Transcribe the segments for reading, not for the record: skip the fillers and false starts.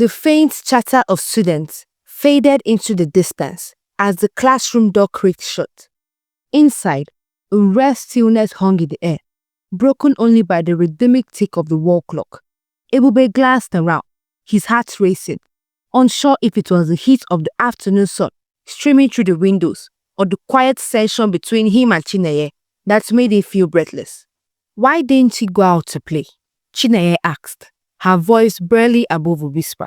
The faint chatter of students faded into the distance as the classroom door creaked shut. Inside, a rare stillness hung in the air, broken only by the rhythmic tick of the wall clock. Ebube glanced around, his heart racing, unsure if it was the heat of the afternoon sun streaming through the windows or the quiet tension between him and Chineye that made him feel breathless. "Why didn't he go out to play?" Chineye asked, her voice barely above a whisper.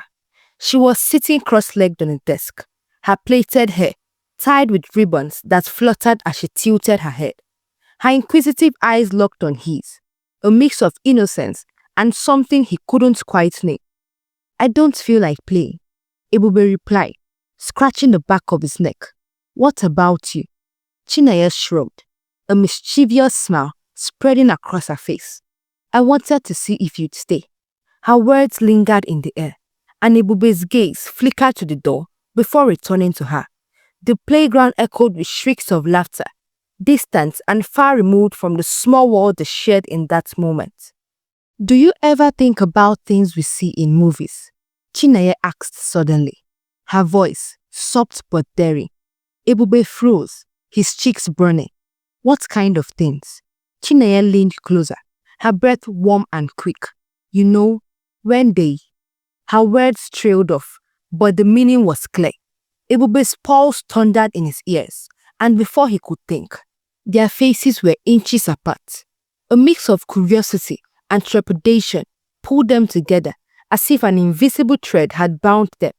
She was sitting cross-legged on a desk, her plaited hair tied with ribbons that fluttered as she tilted her head. Her inquisitive eyes locked on his, a mix of innocence and something he couldn't quite name. "I don't feel like playing," Ebube replied, scratching the back of his neck. "What about you?" Chineye shrugged, a mischievous smile spreading across her face. "I wanted to see if you'd stay." Her words lingered in the air, and Ebube's gaze flickered to the door before returning to her. The playground echoed with shrieks of laughter, distant and far removed from the small world they shared in that moment. "Do you ever think about things we see in movies?" Chineye asked suddenly, her voice soft but daring. Ebube froze, his cheeks burning. "What kind of things?" Chineye leaned closer, her breath warm and quick. "You know, when they..." Her words trailed off, but the meaning was clear. Ebube's pulse thundered in his ears, and before he could think, their faces were inches apart. A mix of curiosity and trepidation pulled them together as if an invisible thread had bound them.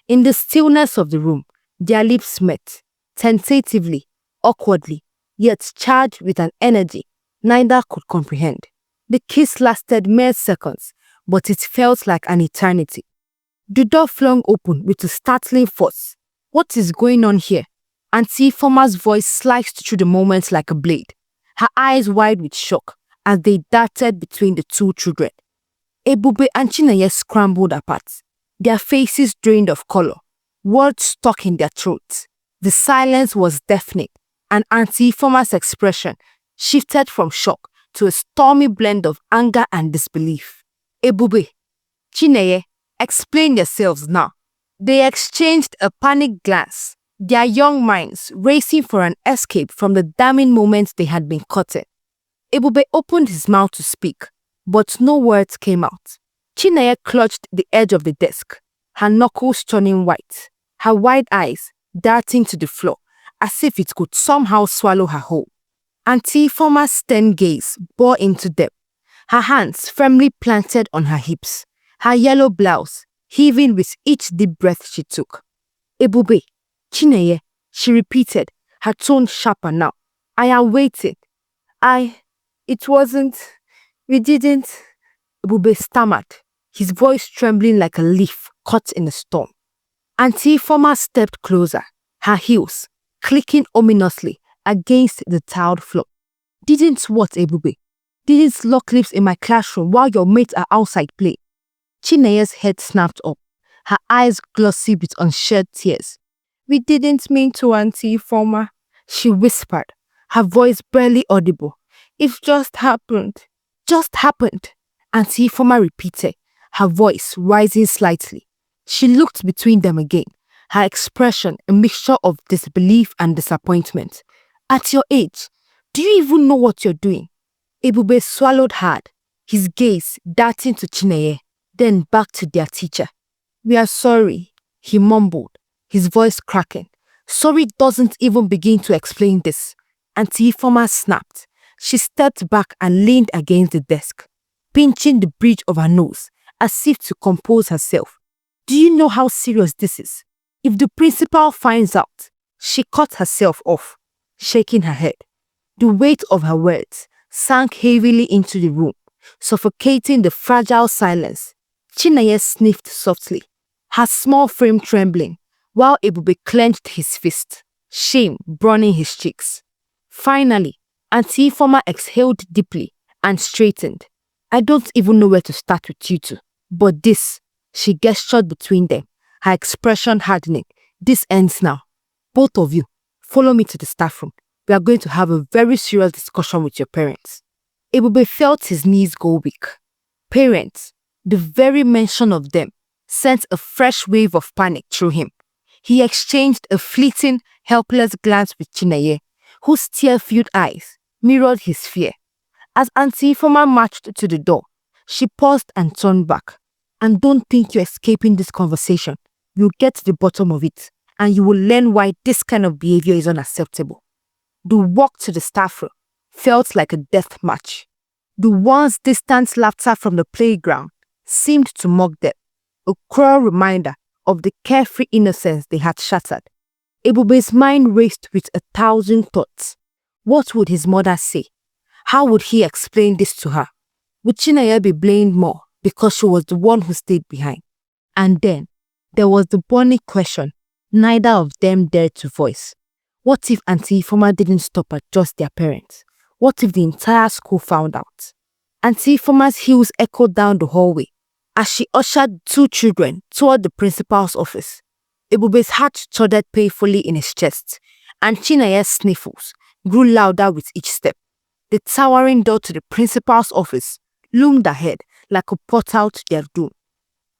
In the stillness of the room, their lips met, tentatively, awkwardly, yet charged with an energy neither could comprehend. The kiss lasted mere seconds, but it felt like an eternity. The door flung open with a startling force. "What is going on here?" Auntie Former's voice sliced through the moment like a blade, her eyes wide with shock as they darted between the two children. Ebube and Chineye scrambled apart, their faces drained of color, words stuck in their throats. The silence was deafening, and Auntie Former's expression shifted from shock to a stormy blend of anger and disbelief. "Ebube, Chineye, explain yourselves now." They exchanged a panicked glance, their young minds racing for an escape from the damning moment they had been caught in. Ebube opened his mouth to speak, but no words came out. Chineye clutched the edge of the desk, her knuckles turning white, her wide eyes darting to the floor as if it could somehow swallow her whole. Auntie Former's stern gaze bore into them, her hands firmly planted on her hips, her yellow blouse heaving with each deep breath she took. "Ebube, Chineye," she repeated, her tone sharper now. "I am waiting. It wasn't, we didn't..." Ebube stammered, his voice trembling like a leaf caught in a storm. Auntie Former stepped closer, her heels clicking ominously against the tiled floor. "Didn't what, Ebube? Didn't lock lips in my classroom while your mates are outside playing?" Chineye's head snapped up, her eyes glossy with unshed tears. "We didn't mean to, Auntie Former," she whispered, her voice barely audible. "It just happened." "Just happened," Auntie Former repeated, her voice rising slightly. She looked between them again, her expression a mixture of disbelief and disappointment. "At your age, do you even know what you're doing?" Ebube swallowed hard, his gaze darting to Chineye, then back to their teacher. "We are sorry," he mumbled, his voice cracking. "Sorry doesn't even begin to explain this." Auntie Former snapped. She stepped back and leaned against the desk, pinching the bridge of her nose as if to compose herself. "Do you know how serious this is? If the principal finds out..." She cut herself off, shaking her head. The weight of her words sank heavily into the room, suffocating the fragile silence. Chineye sniffed softly, her small frame trembling, while Ebube clenched his fist, shame burning his cheeks. Finally, Auntie Former exhaled deeply and straightened. "I don't even know where to start with you two, but this," she gestured between them, her expression hardening. "This ends now. Both of you, follow me to the staff room. We are going to have a very serious discussion with your parents." Ebube felt his knees go weak. Parents, the very mention of them sent a fresh wave of panic through him. He exchanged a fleeting, helpless glance with Chineye, whose tear-filled eyes mirrored his fear. As Auntie Ifeoma marched to the door, she paused and turned back. "And don't think you're escaping this conversation. You'll get to the bottom of it, and you will learn why this kind of behavior is unacceptable." The walk to the staff room felt like a death match. The once distant laughter from the playground seemed to mock them, a cruel reminder of the carefree innocence they had shattered. Ebube's mind raced with 1,000 thoughts. What would his mother say? How would he explain this to her? Would Chineye be blamed more because she was the one who stayed behind? And then there was the burning question neither of them dared to voice. What if Auntie Ifeoma didn't stop at just their parents? What if the entire school found out? Auntie Ifeoma's heels echoed down the hallway as she ushered 2 children toward the principal's office. Ebube's heart thudded painfully in his chest, and Chinaye's sniffles grew louder with each step. The towering door to the principal's office loomed ahead like a portal to their doom.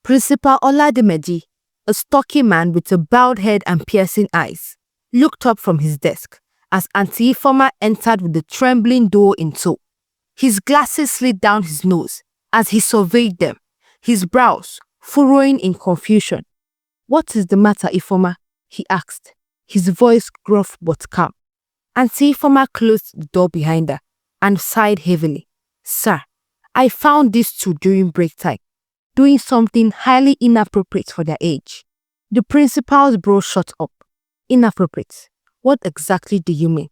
Principal Oladimeji, a stocky man with a bowed head and piercing eyes, looked up from his desk as Auntie Ifeoma entered with the trembling door in tow. His glasses slid down his nose as he surveyed them, his brows furrowing in confusion. "What is the matter, Ifeoma?" he asked, his voice gruff but calm. Auntie Ifeoma closed the door behind her and sighed heavily. "Sir, I found these 2 during break time, doing something highly inappropriate for their age." The principal's brow shot up. "Inappropriate? What exactly do you mean?"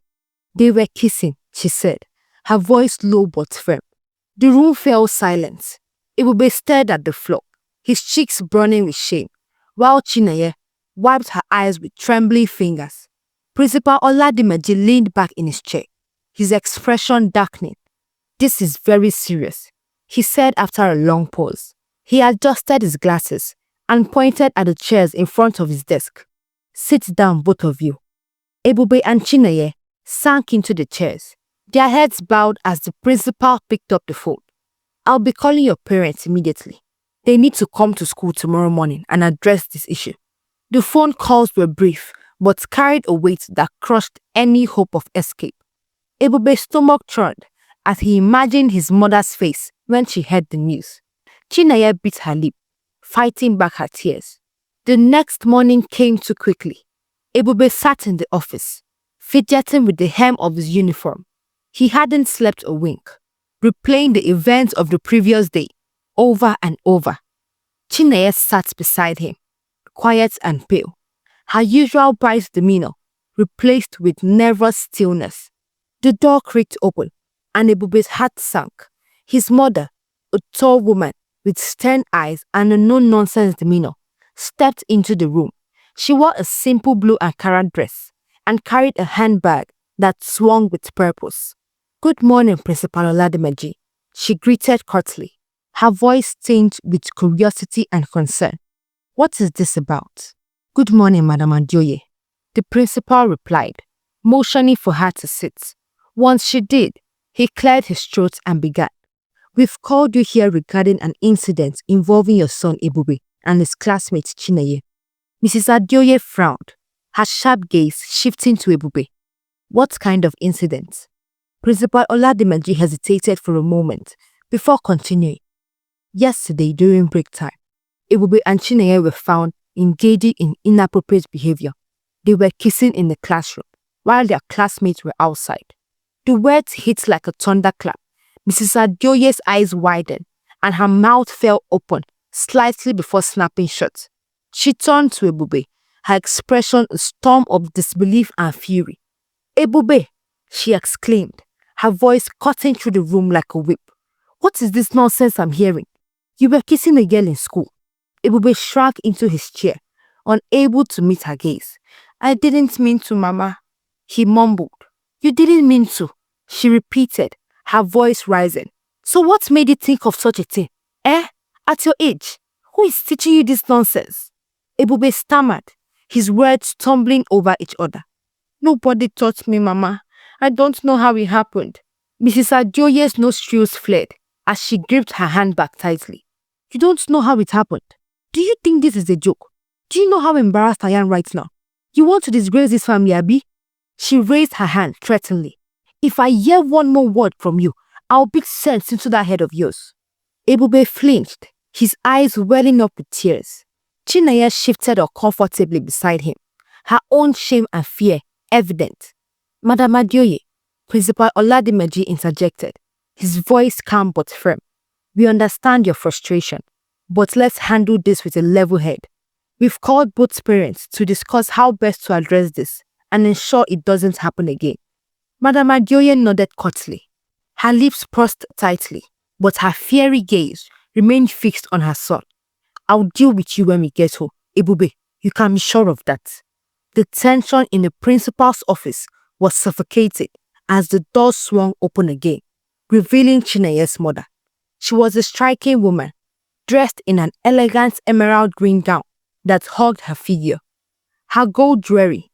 "They were kissing," she said, her voice low but firm. The room fell silent. Ebube stared at the floor, his cheeks burning with shame, while Chineye wiped her eyes with trembling fingers. Principal Oladimeji leaned back in his chair, his expression darkening. "This is very serious," he said after a long pause. He adjusted his glasses and pointed at the chairs in front of his desk. "Sit down, both of you." Ebube and Chineye sank into the chairs, their heads bowed as the principal picked up the phone. "I'll be calling your parents immediately. They need to come to school tomorrow morning and address this issue." The phone calls were brief, but carried a weight that crushed any hope of escape. Ebube's stomach churned as he imagined his mother's face when she heard the news. Chineye bit her lip, fighting back her tears. The next morning came too quickly. Ebube sat in the office, fidgeting with the hem of his uniform. He hadn't slept a wink, replaying the events of the previous day over and over. Chineye sat beside him, quiet and pale, her usual bright demeanor replaced with nervous stillness. The door creaked open, and Ebube's heart sank. His mother, a tall woman with stern eyes and a no-nonsense demeanor, stepped into the room. She wore a simple blue Ankara dress and carried a handbag that swung with purpose. "Good morning, Principal Oladimeji," she greeted curtly, her voice tinged with curiosity and concern. "What is this about?" "Good morning, Madam Adioye," the principal replied, motioning for her to sit. Once she did, he cleared his throat and began. "We've called you here regarding an incident involving your son Ebube and his classmate Chineye." Mrs. Adioye frowned, her sharp gaze shifting to Ebube. "What kind of incident?" Principal Oladimeji hesitated for a moment before continuing. "Yesterday during break time, Ebube and Chineye were found engaging in inappropriate behavior. They were kissing in the classroom while their classmates were outside." The words hit like a thunderclap. Mrs. Adioye's eyes widened and her mouth fell open slightly before snapping shut. She turned to Ebube, her expression a storm of disbelief and fury. "Ebube!" she exclaimed, her voice cutting through the room like a whip. "What is this nonsense I'm hearing? You were kissing a girl in school." Ebube shrank into his chair, unable to meet her gaze. "I didn't mean to, Mama," he mumbled. "You didn't mean to," she repeated, her voice rising. "So what made you think of such a thing? At your age, who is teaching you this nonsense?" Ebube stammered, his words tumbling over each other. "Nobody taught me, Mama. I don't know how it happened." Mrs. Adioye's nostrils flared as she gripped her handbag tightly. "You don't know how it happened? Do you think this is a joke? Do you know how embarrassed I am right now? You want to disgrace this family, Abi? She raised her hand threateningly. If I hear one more word from you, I'll beat sense into that head of yours. Ebube flinched, his eyes welling up with tears. Chinaya shifted uncomfortably beside him, her own shame and fear evident. Madam Adioye, Principal Oladimeji interjected, his voice calm but firm. We understand your frustration, but let's handle this with a level head. We've called both parents to discuss how best to address this and ensure it doesn't happen again. Madam Adioye nodded curtly. Her lips pursed tightly, but her fiery gaze remained fixed on her son. I'll deal with you when we get home. Ebube, you can be sure of that. The tension in the principal's office was suffocated as the door swung open again, revealing Chinaye's mother. She was a striking woman, dressed in an elegant emerald green gown that hugged her figure. Her gold jewelry,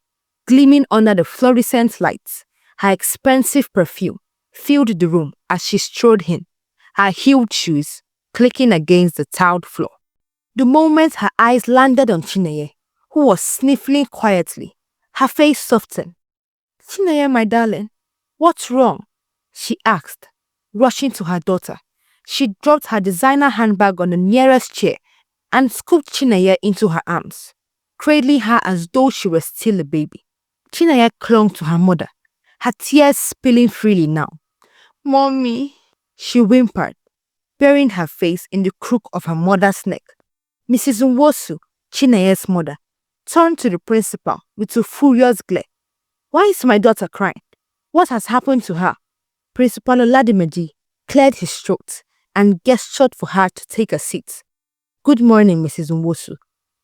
gleaming under the fluorescent lights, her expensive perfume filled the room as she strode in, her heeled shoes clicking against the tiled floor. The moment her eyes landed on Chinaye, who was sniffling quietly, her face softened. Chinaye, my darling, what's wrong? She asked, rushing to her daughter. She dropped her designer handbag on the nearest chair and scooped Chinaye into her arms, cradling her as though she were still a baby. Chinaye clung to her mother, her tears spilling freely now. Mommy, she whimpered, burying her face in the crook of her mother's neck. Mrs. Nwosu, Chinaye's mother, turned to the principal with a furious glare. Why is my daughter crying? What has happened to her? Principal Oladimeji cleared his throat and gestured for her to take a seat. Good morning, Mrs. Nwosu.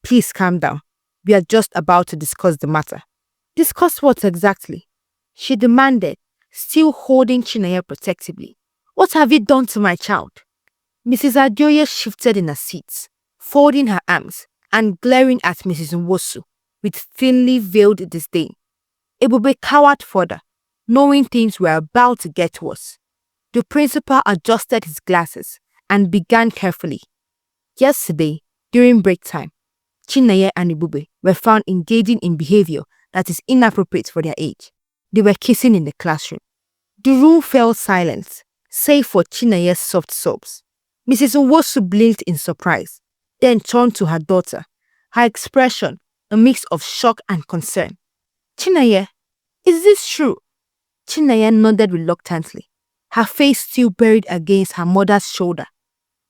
Please calm down. We are just about to discuss the matter. Discuss what exactly? She demanded, still holding Chinaye protectively. What have you done to my child? Mrs. Adioye shifted in her seat, folding her arms and glaring at Mrs. Nwosu with thinly veiled disdain. Ebube cowered further, knowing things were about to get worse. The principal adjusted his glasses and began carefully. Yesterday, during break time, Chinaye and Ebube were found engaging in behavior that is inappropriate for their age. They were kissing in the classroom. The room fell silent, save for Chinaye's soft sobs. Mrs. Nwosu blinked in surprise, then turned to her daughter, her expression a mix of shock and concern. Chinaye, is this true? Chinaye nodded reluctantly, her face still buried against her mother's shoulder.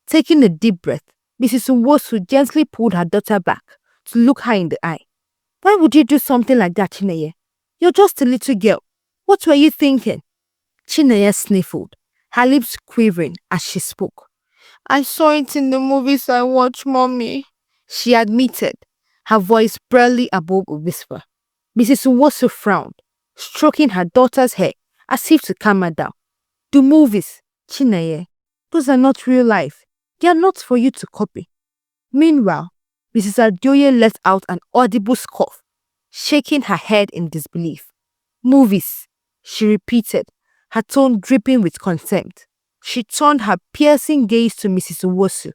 Taking a deep breath, Mrs. Nwosu gently pulled her daughter back to look her in the eye. Why would you do something like that, Chinaye? You're just a little girl. What were you thinking? Chinaye sniffled, her lips quivering as she spoke. I saw it in the movies I watched, Mommy, she admitted, her voice barely above a whisper. Mrs. Nwosu frowned, stroking her daughter's hair as if to calm her down. The movies, Chinaye, those are not real life. They are not for you to copy. Meanwhile, Mrs. Adioye let out an audible scoff, shaking her head in disbelief. Movies, she repeated, her tone dripping with contempt. She turned her piercing gaze to Mrs. Nwosu.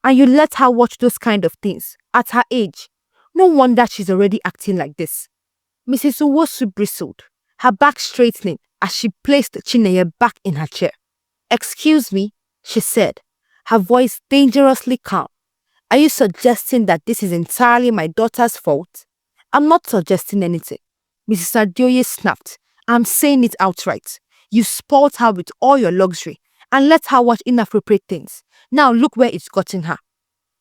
And you let her watch those kind of things at her age. No wonder she's already acting like this. Mrs. Nwosu bristled, her back straightening as she placed Chinaye back in her chair. Excuse me, she said, her voice dangerously calm. Are you suggesting that this is entirely my daughter's fault? I'm not suggesting anything. Mrs. Adioye snapped. I'm saying it outright. You spoiled her with all your luxury and let her watch inappropriate things. Now look where it's gotten her.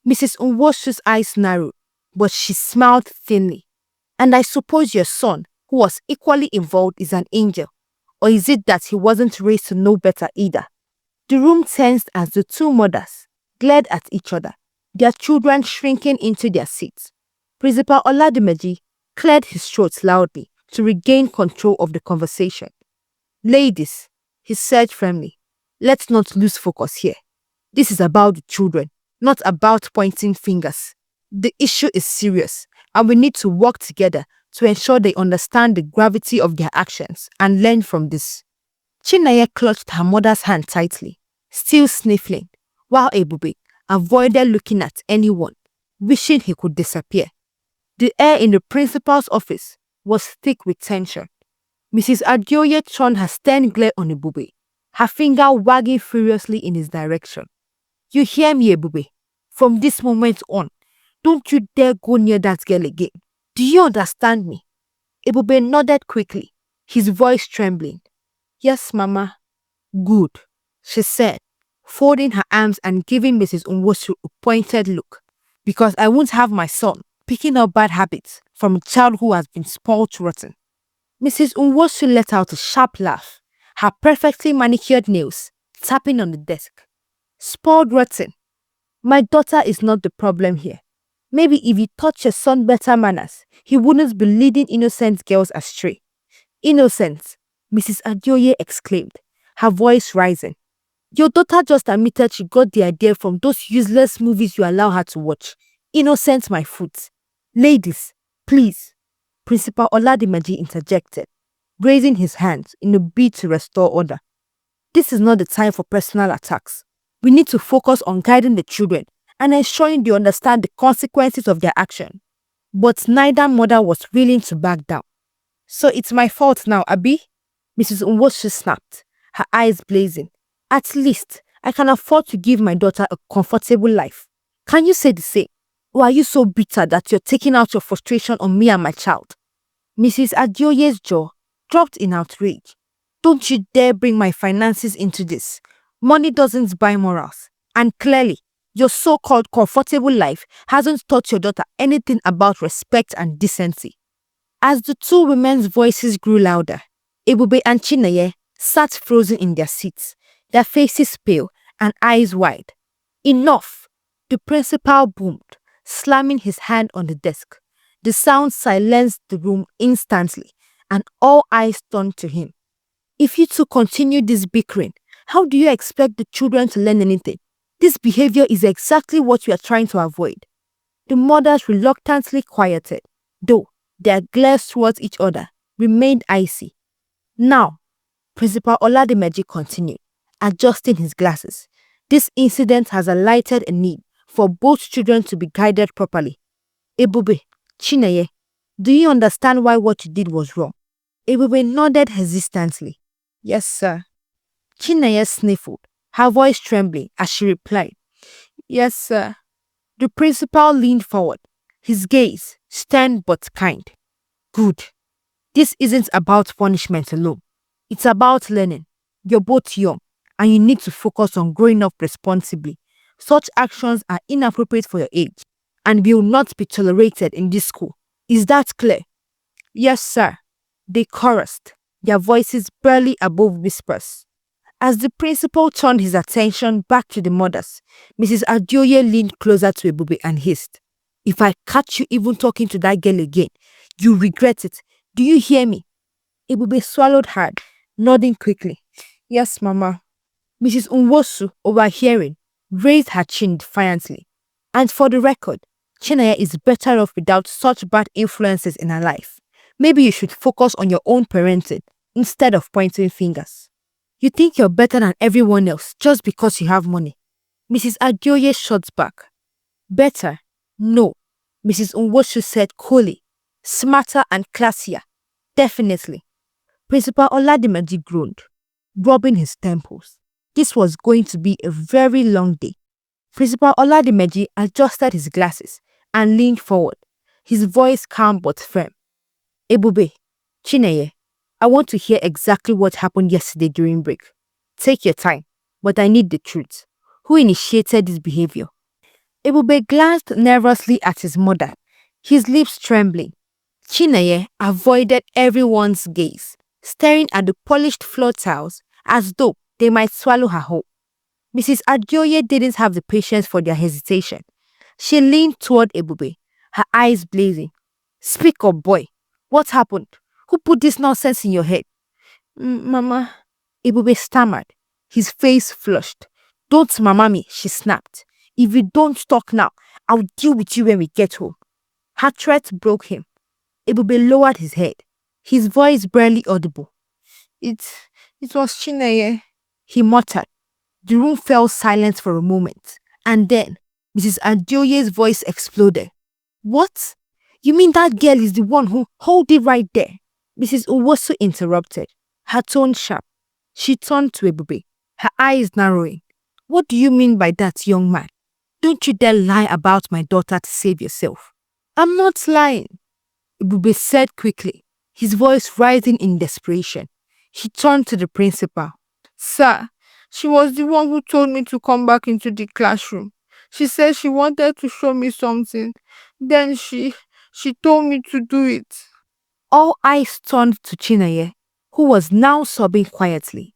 Mrs. Nwosu's eyes narrowed, but she smiled thinly. And I suppose your son, who was equally involved, is an angel. Or is it that he wasn't raised to know better either? The room tensed as the two mothers glared at each other, their children shrinking into their seats. Principal Oladimeji cleared his throat loudly to regain control of the conversation. Ladies, he said firmly, let's not lose focus here. This is about the children, not about pointing fingers. The issue is serious, and we need to work together to ensure they understand the gravity of their actions and learn from this. Chinaye clutched her mother's hand tightly, still sniffling, while Ebube avoided looking at anyone, wishing he could disappear. The air in the principal's office was thick with tension. Mrs. Adioye turned her stern glare on Ebube, her finger wagging furiously in his direction. You hear me, Ebube? From this moment on, don't you dare go near that girl again. Do you understand me? Ebube nodded quickly, his voice trembling. Yes, Mama. Good, she said, folding her arms and giving Mrs. Unwosu a pointed look. Because I won't have my son picking up bad habits from a child who has been spoiled rotten. Mrs. Unwosu let out a sharp laugh, her perfectly manicured nails tapping on the desk. Spoiled rotten. My daughter is not the problem here. Maybe if you taught your son better manners, he wouldn't be leading innocent girls astray. Innocent, Mrs. Adioye exclaimed, her voice rising. Your daughter just admitted she got the idea from those useless movies you allow her to watch. Innocent, my foot. Ladies, please, Principal Oladimeji interjected, raising his hands in a bid to restore order. This is not the time for personal attacks. We need to focus on guiding the children and ensuring they understand the consequences of their action. But neither mother was willing to back down. So it's my fault now, Abi? Mrs. Unwosu snapped, her eyes blazing. At least, I can afford to give my daughter a comfortable life. Can you say the same? Or are you so bitter that you're taking out your frustration on me and my child? Mrs. Adioye's jaw dropped in outrage. Don't you dare bring my finances into this. Money doesn't buy morals. And clearly, your so-called comfortable life hasn't taught your daughter anything about respect and decency. As the two women's voices grew louder, Ebube and Chineye sat frozen in their seats, their faces pale and eyes wide. Enough! The principal boomed, slamming his hand on the desk. The sound silenced the room instantly, and all eyes turned to him. If you two continue this bickering, how do you expect the children to learn anything? This behavior is exactly what we are trying to avoid. The mothers reluctantly quieted, though their glares towards each other remained icy. Now, Principal Oladimeji continued, adjusting his glasses. This incident has highlighted a need for both children to be guided properly. Ebube, Chineye, do you understand why what you did was wrong? Ebube nodded hesitantly. Yes, sir. Chineye sniffled, her voice trembling as she replied, Yes, sir. The principal leaned forward, his gaze stern but kind. Good. This isn't about punishment alone. It's about learning. You're both young, and you need to focus on growing up responsibly. Such actions are inappropriate for your age, and will not be tolerated in this school. Is that clear? Yes, sir. They chorused, their voices barely above whispers. As the principal turned his attention back to the mothers, Mrs. Adioye leaned closer to Ebube and hissed, If I catch you even talking to that girl again, you'll regret it. Do you hear me? Ebube swallowed hard, nodding quickly. Yes, Mama. Mrs. Unwosu, overhearing, raised her chin defiantly. And for the record, Chinaya is better off without such bad influences in her life. Maybe you should focus on your own parenting instead of pointing fingers. You think you're better than everyone else just because you have money. Mrs. Adioye shot back. Better? No, Mrs. Unwosu said coolly. Smarter and classier. Definitely. Principal Oladimeji groaned, rubbing his temples. This was going to be a very long day. Principal Oladimeji adjusted his glasses and leaned forward, his voice calm but firm. Ebube, Chineye, I want to hear exactly what happened yesterday during break. Take your time, but I need the truth. Who initiated this behavior? Ebube glanced nervously at his mother, his lips trembling. Chineye avoided everyone's gaze, staring at the polished floor tiles as though they might swallow her whole. Mrs. Adioye didn't have the patience for their hesitation. She leaned toward Ebube, her eyes blazing. Speak up, boy. What happened? Who put this nonsense in your head? Mama, Ebube stammered, his face flushed. Don't mama me, she snapped. If you don't talk now, I'll deal with you when we get home. Her threat broke him. Ebube lowered his head, his voice barely audible. It was Chineye, he muttered. The room fell silent for a moment, and then Mrs. Adioye's voice exploded. What? You mean that girl is the one who... Hold it right there. Mrs. Uwosu interrupted, her tone sharp. She turned to Ebube, her eyes narrowing. What do you mean by that, young man? Don't you dare lie about my daughter to save yourself. I'm not lying, Ebube said quickly, his voice rising in desperation. He turned to the principal. Sir, she was the one who told me to come back into the classroom. She said she wanted to show me something. Then she told me to do it. All eyes turned to Chineye, who was now sobbing quietly.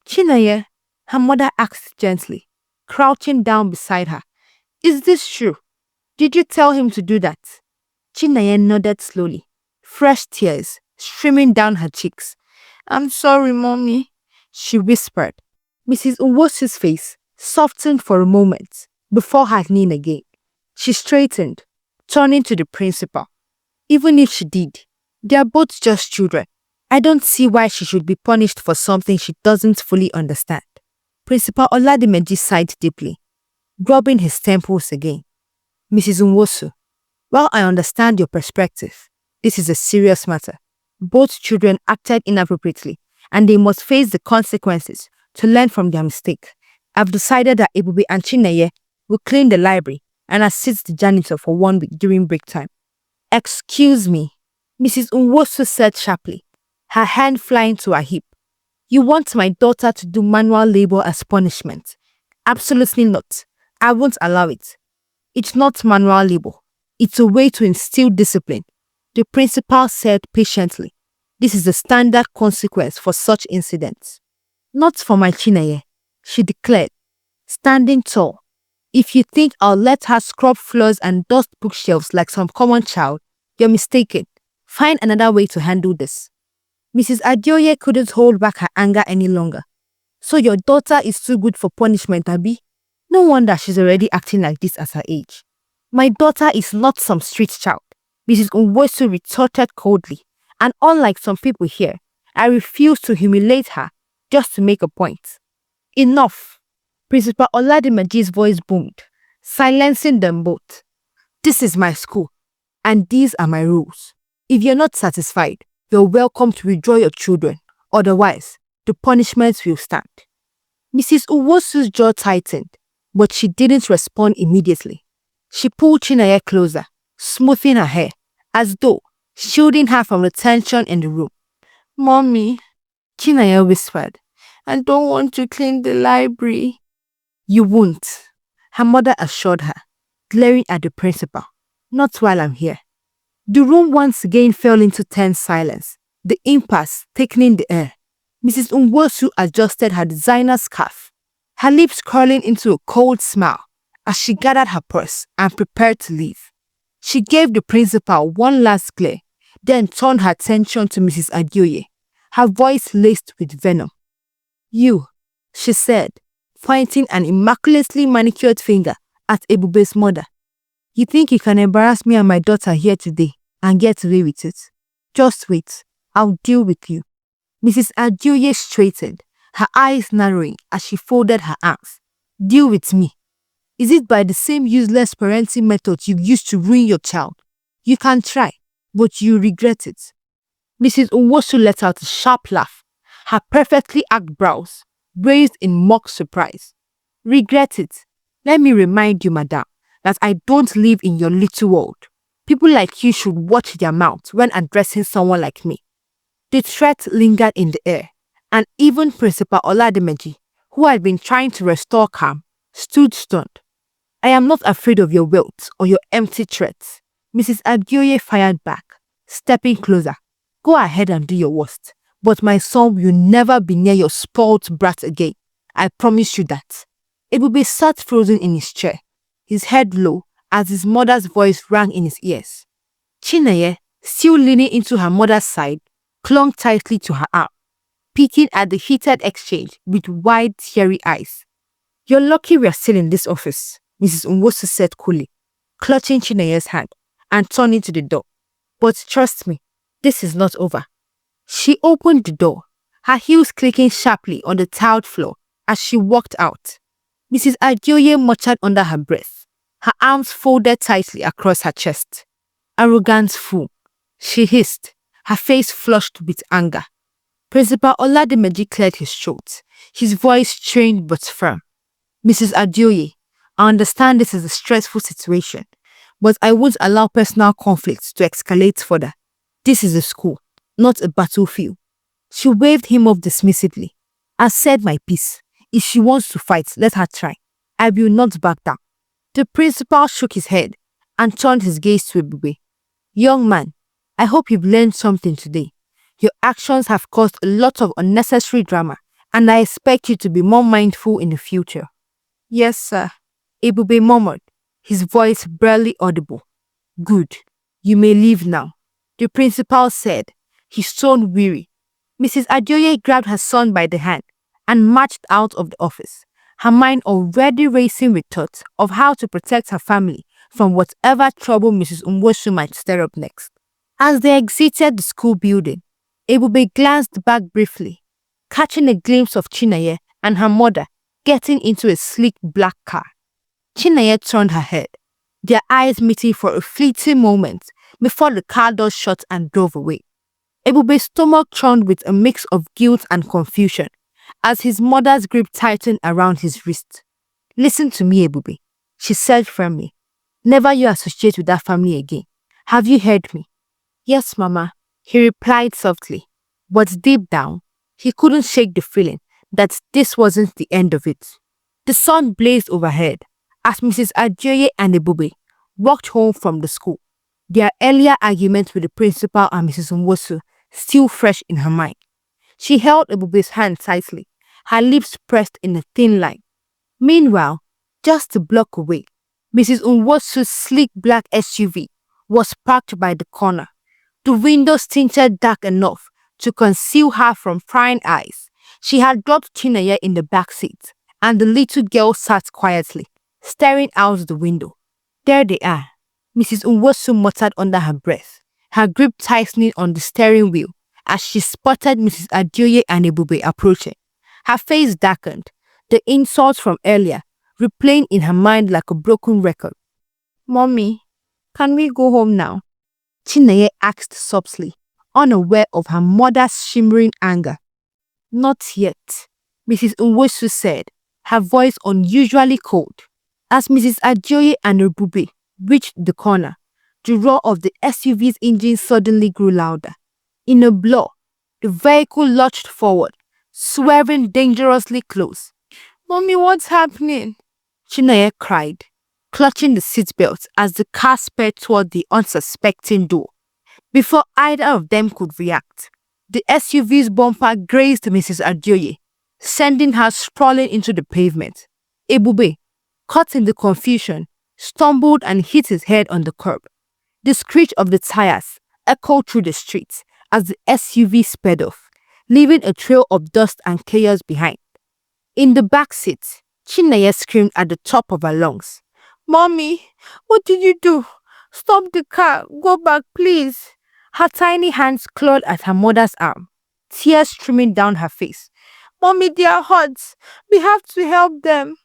Chineye, her mother asked gently, crouching down beside her. Is this true? Did you tell him to do that? Chineye nodded slowly, fresh tears streaming down her cheeks. I'm sorry, Mommy, she whispered. Mrs. Uwosu's face softened for a moment before hardening again. She straightened, turning to the principal. Even if she did, they are both just children. I don't see why she should be punished for something she doesn't fully understand. Principal Oladimeji sighed deeply, rubbing his temples again. Mrs. Uwosu, while I understand your perspective, this is a serious matter. Both children acted inappropriately, and they must face the consequences to learn from their mistake. I've decided that Ebube and Chineye will clean the library and assist the janitor for 1 week during break time. Excuse me, Mrs. Uwosu said sharply, her hand flying to her hip. You want my daughter to do manual labor as punishment? Absolutely not. I won't allow it. It's not manual labor. It's a way to instill discipline, the principal said patiently. This is the standard consequence for such incidents. Not for my Chineye, she declared, standing tall. If you think I'll let her scrub floors and dust bookshelves like some common child, you're mistaken. Find another way to handle this. Mrs. Adioye couldn't hold back her anger any longer. So your daughter is too good for punishment, Abi? No wonder she's already acting like this at her age. My daughter is not some street child, Mrs. Uwosu retorted coldly, and unlike some people here, I refuse to humiliate her just to make a point. Enough! Principal Oladimeji's voice boomed, silencing them both. This is my school, and these are my rules. If you're not satisfied, you're welcome to withdraw your children. Otherwise, the punishments will stand. Mrs. Uwosu's jaw tightened, but she didn't respond immediately. She pulled Chineye closer, smoothing her hair, as though shielding her from the tension in the room. Mommy, Chineye whispered, I don't want to clean the library. You won't, her mother assured her, glaring at the principal. Not while I'm here. The room once again fell into tense silence, the impasse thickening the air. Mrs. Uwosu adjusted her designer scarf, her lips curling into a cold smile as she gathered her purse and prepared to leave. She gave the principal one last glare, then turned her attention to Mrs. Adioye, her voice laced with venom. You, she said, pointing an immaculately manicured finger at Ebube's mother. You think you can embarrass me and my daughter here today and get away with it? Just wait, I'll deal with you. Mrs. Adioye straightened, her eyes narrowing as she folded her arms. Deal with me. Is it by the same useless parenting methods you used to ruin your child? You can try, but you regret it. Mrs. Uwosu let out a sharp laugh, her perfectly arched brows raised in mock surprise. Regret it? Let me remind you, madam, that I don't live in your little world. People like you should watch their mouths when addressing someone like me. The threat lingered in the air, and even Principal Oladimeji, who had been trying to restore calm, stood stunned. I am not afraid of your wealth or your empty threats, Mrs. Adioye fired back, stepping closer. Go ahead and do your worst, but my son will never be near your spoilt brat again. I promise you that. Ebube sat frozen in his chair, his head low as his mother's voice rang in his ears. Chineye, still leaning into her mother's side, clung tightly to her arm, peeking at the heated exchange with wide, teary eyes. You're lucky we're still in this office, Mrs. Uwosu said coolly, clutching Chineye's hand and turning to the door. But trust me, this is not over. She opened the door, her heels clicking sharply on the tiled floor as she walked out. Mrs. Adioye muttered under her breath, her arms folded tightly across her chest. Arrogance full. She hissed, her face flushed with anger. Principal Oladimeji cleared his throat, his voice strained but firm. Mrs. Adioye, I understand this is a stressful situation, but I won't allow personal conflicts to escalate further. This is a school, not a battlefield. She waved him off dismissively. I said my piece. If she wants to fight, let her try. I will not back down. The principal shook his head and turned his gaze to Ebube. Young man, I hope you've learned something today. Your actions have caused a lot of unnecessary drama, and I expect you to be more mindful in the future. Yes, sir, Ebube murmured, his voice barely audible. Good. You may leave now, the principal said, his tone weary. Mrs. Adioye grabbed her son by the hand and marched out of the office, her mind already racing with thoughts of how to protect her family from whatever trouble Mrs. Unwosu might stir up next. As they exited the school building, Ebube glanced back briefly, catching a glimpse of Chineye and her mother getting into a sleek black car. Chineye turned her head, their eyes meeting for a fleeting moment before the car door shut and drove away. Ebube's stomach churned with a mix of guilt and confusion as his mother's grip tightened around his wrist. Listen to me, Ebube, she said firmly. Never you associate with that family again. Have you heard me? Yes, Mama, he replied softly, but deep down, he couldn't shake the feeling that this wasn't the end of it. The sun blazed overhead as Mrs. Adioye and Ebube walked home from the school, their earlier argument with the principal and Mrs. Unwosu still fresh in her mind. She held Ebube's hand tightly, her lips pressed in a thin line. Meanwhile, just a block away, Mrs. Unwosu's sleek black SUV was parked by the corner, the windows tinted dark enough to conceal her from prying eyes. She had dropped Chineye in the back seat, and the little girl sat quietly, staring out the window. There they are, Mrs. Unwosu muttered under her breath, her grip tightening on the steering wheel as she spotted Mrs. Adioye and Ebube approaching. Her face darkened, the insults from earlier replaying in her mind like a broken record. Mommy, can we go home now? Chineye asked softly, unaware of her mother's shimmering anger. Not yet, Mrs. Unwosu said, her voice unusually cold. As Mrs. Adioye and Ebube reached the corner, the roar of the SUV's engine suddenly grew louder. In a blur, the vehicle lurched forward, swerving dangerously close. Mommy, what's happening? Chineye cried, clutching the seatbelt as the car sped toward the unsuspecting door. Before either of them could react, the SUV's bumper grazed Mrs. Adioye, sending her sprawling into the pavement. Ebube, caught in the confusion, stumbled and hit his head on the curb. The screech of the tires echoed through the streets as the SUV sped off, leaving a trail of dust and chaos behind. In the back seat, Chineye screamed at the top of her lungs. Mommy, what did you do? Stop the car. Go back, please. Her tiny hands clawed at her mother's arm, tears streaming down her face. Mommy, they are hurt. We have to help them.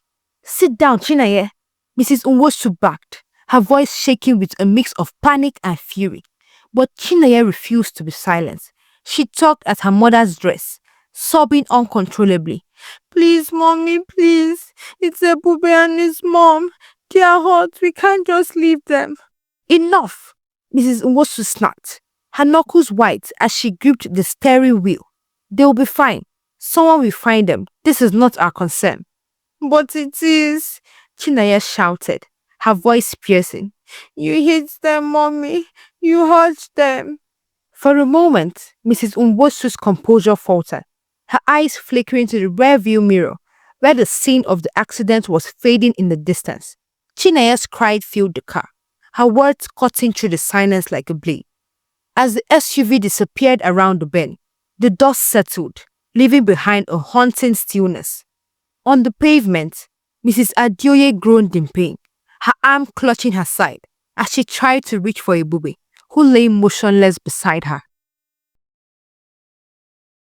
Sit down, Chineye. Mrs. Unwosu backed, her voice shaking with a mix of panic and fury. But Chineye refused to be silenced. She tugged at her mother's dress, sobbing uncontrollably. Please, Mommy, please. It's Ebube and his mom. They are hurt. We can't just leave them. Enough, Mrs. Unwosu snapped, her knuckles white as she gripped the steering wheel. They'll be fine. Someone will find them. This is not our concern. But it is, Chineye shouted, her voice piercing. You hit them, Mommy. You hurt them. For a moment, Mrs. Unwosu's composure faltered, her eyes flickering to the rearview mirror, where the scene of the accident was fading in the distance. Chinaye's cry filled the car, her words cutting through the silence like a blade. As the SUV disappeared around the bend, the dust settled, leaving behind a haunting stillness. On the pavement, Mrs. Adioye groaned in pain, her arm clutching her side as she tried to reach for Ebube, who lay motionless beside her.